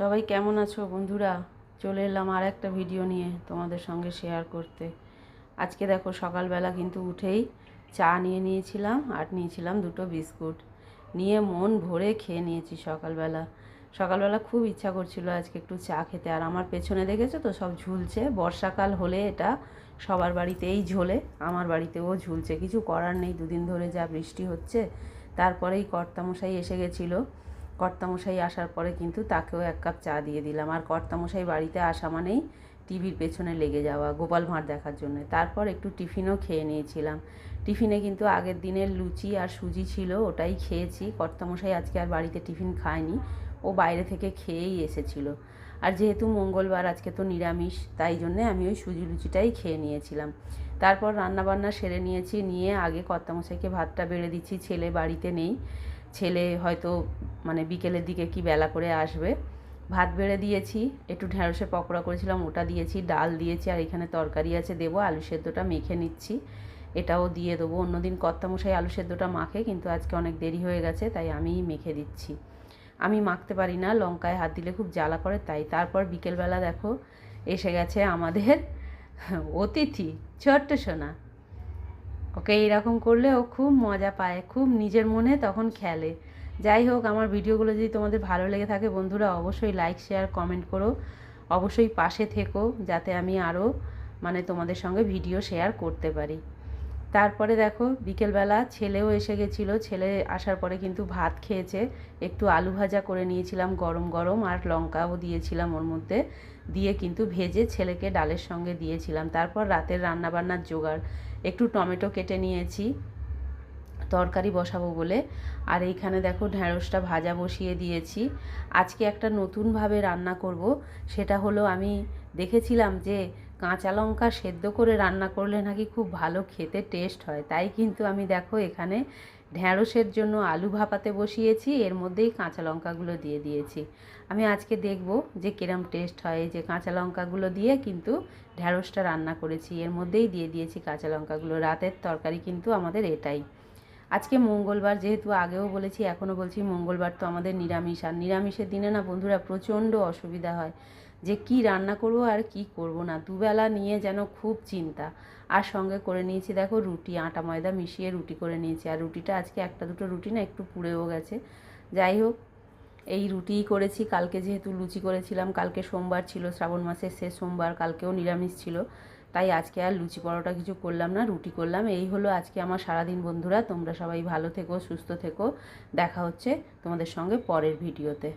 সবাই কেমন আছো বন্ধুরা? চলে এলাম আর একটা ভিডিও নিয়ে তোমাদের সঙ্গে শেয়ার করতে। আজকে দেখো সকালবেলা কিন্তু উঠেই চা নিয়ে নিয়েছিলাম আর নিয়েছিলাম দুটো বিস্কুট, নিয়ে মন ভরে খেয়ে নিয়েছি সকালবেলা। সকালবেলা খুব ইচ্ছা করছিল আজকে একটু চা খেতে। আর আমার পেছনে দেখেছো তো সব ঝুলছে, বর্ষাকাল হলে এটা সবার বাড়িতেই ঝোলে, আমার বাড়িতেও ঝুলছে। কিছু করার নেই, দুদিন ধরে যা বৃষ্টি হচ্ছে। তারপরেই কর্তামশাই এসে গেছিলো। কর্তামশাই আসার পরে কিন্তু তাকেও এক কাপ চা দিয়ে দিলাম। আর কর্তামশাই বাড়িতে আসা মানেই টিভির পেছনে লেগে যাওয়া গোপাল ভাঁড় দেখার জন্য। তারপর একটু টিফিনও খেয়ে নিয়েছিলাম। টিফিনে কিন্তু আগের দিনের লুচি আর সুজি ছিল, ওটাই খেয়েছি। কর্তামশাই আজকে আর বাড়িতে টিফিন খায়নি, ও বাইরে থেকে খেয়েই এসেছিল। আর যেহেতু মঙ্গলবার, আজকে তো নিরামিষ, তাই জন্যে আমি ওই সুজি লুচিটাই খেয়ে নিয়েছিলাম। তারপর রান্নাবান্না সেরে নিয়েছি, নিয়ে আগে কর্তামশাইকে ভাতটা বেড়ে দিচ্ছি। ছেলে বাড়িতে নেই, ছেলে হয়তো বিকেলের দিকে কি বেলা করে আসবে। ভাত বেড়ে দিয়েছি, একটু ঢ্যাঁড়সের পকোড়া করেছিলাম ওটা দিয়েছি, ডাল দিয়েছি, আর এখানে তরকারি আছে দেবো। আলু সেদ্ধটা মেখে নিচ্ছি, এটাও দিয়ে দেবো। অন্যদিন কর্তামশাই আলু সেদ্ধটা মাখে, কিন্তু আজকে অনেক দেরি হয়ে গেছে তাই আমিই মেখে দিচ্ছি। আমি মাখতে পারি না, লঙ্কায় হাত দিলে খুব জ্বালা করে তাই। তারপর বিকেলবেলা দেখো এসে গেছে আমাদের অতিথি, ছোট্ট সোনা। ওকে এইরকম করলে ও খুব মজা পায়, খুব নিজের মনে তখন খেলে। যাই হোক, আমার ভিডিওগুলো যদি তোমাদের ভালো লেগে থাকে বন্ধুরা, অবশ্যই লাইক শেয়ার কমেন্ট করো, অবশ্যই পাশে থেকো, যাতে আমি আরও তোমাদের সঙ্গে ভিডিও শেয়ার করতে পারি। তারপরে দেখো বিকেলবেলা ছেলেও এসে গেছিলো। ছেলে আসার পরে কিন্তু ভাত খেয়েছে। একটু আলু ভাজা করে নিয়েছিলাম গরম গরম, আর লঙ্কাও দিয়েছিলাম ওর মধ্যে, দিয়ে কিন্তু ভেজে ছেলেকে ডালের সঙ্গে দিয়েছিলাম। তারপর রাতের রান্নাবান্নার জোগাড়, একটু টমেটো কেটে নিয়েছি তরকারি বসাবো বলে। আর এইখানে দেখো ঢ্যাঁড়সটা ভাজা বসিয়ে দিয়েছি। আজকে একটা নতুনভাবে রান্না করব, সেটা হলো আমি দেখেছিলাম যে কাঁচা লঙ্কা সেদ্ধ করে রান্না করলে নাকি খুব ভালো খেতে টেস্ট হয়। তাই কিন্তু আমি দেখো এখানে ঢ্যাঁড়সের জন্য আলু ভাপাতে বসিয়েছি, এর মধ্যেই কাঁচা লঙ্কাগুলো দিয়ে দিয়েছি। আমি আজকে দেখব যে কিরম টেস্ট হয়। এই যে কাঁচা লঙ্কাগুলো দিয়ে কিন্তু ঢ্যাঁড়সটা রান্না করেছি, এর মধ্যেই দিয়ে দিয়েছি কাঁচা লঙ্কাগুলো। রাতের তরকারি কিন্তু আমাদের এটাই। আজকে মঙ্গলবার, যেহেতু আগেও বলেছি এখনও বলছি, মঙ্গলবার তো আমাদের নিরামিষ। আর নিরামিষের দিনে না বন্ধুরা প্রচণ্ড অসুবিধা হয় যে কি রান্না করব আর কি করব না, দুবেলা নিয়ে যেন খুব চিন্তা। আর সঙ্গে করে নিয়েছি দেখো রুটি, আটা ময়দা মিশিয়ে রুটি করে নিয়েছি। আর রুটিটা আজকে একটা দুটো রুটি না একটু পুড়েও গেছে। যাই হোক, এই রুটিই করেছি। কালকে যেহেতু লুচি করেছিলাম, কালকে সোমবার ছিল, শ্রাবণ মাসের শেষ সোমবার, কালকেও নিরামিষ ছিল, তাই আজকে আর লুচি পরোটা কিছু করলাম না, রুটি করলাম। এই হলো আজকে আমার সারাদিন বন্ধুরা। তোমরা সবাই ভালো থেকো, সুস্থ থেকো। দেখা হচ্ছে তোমাদের সঙ্গে পরের ভিডিওতে।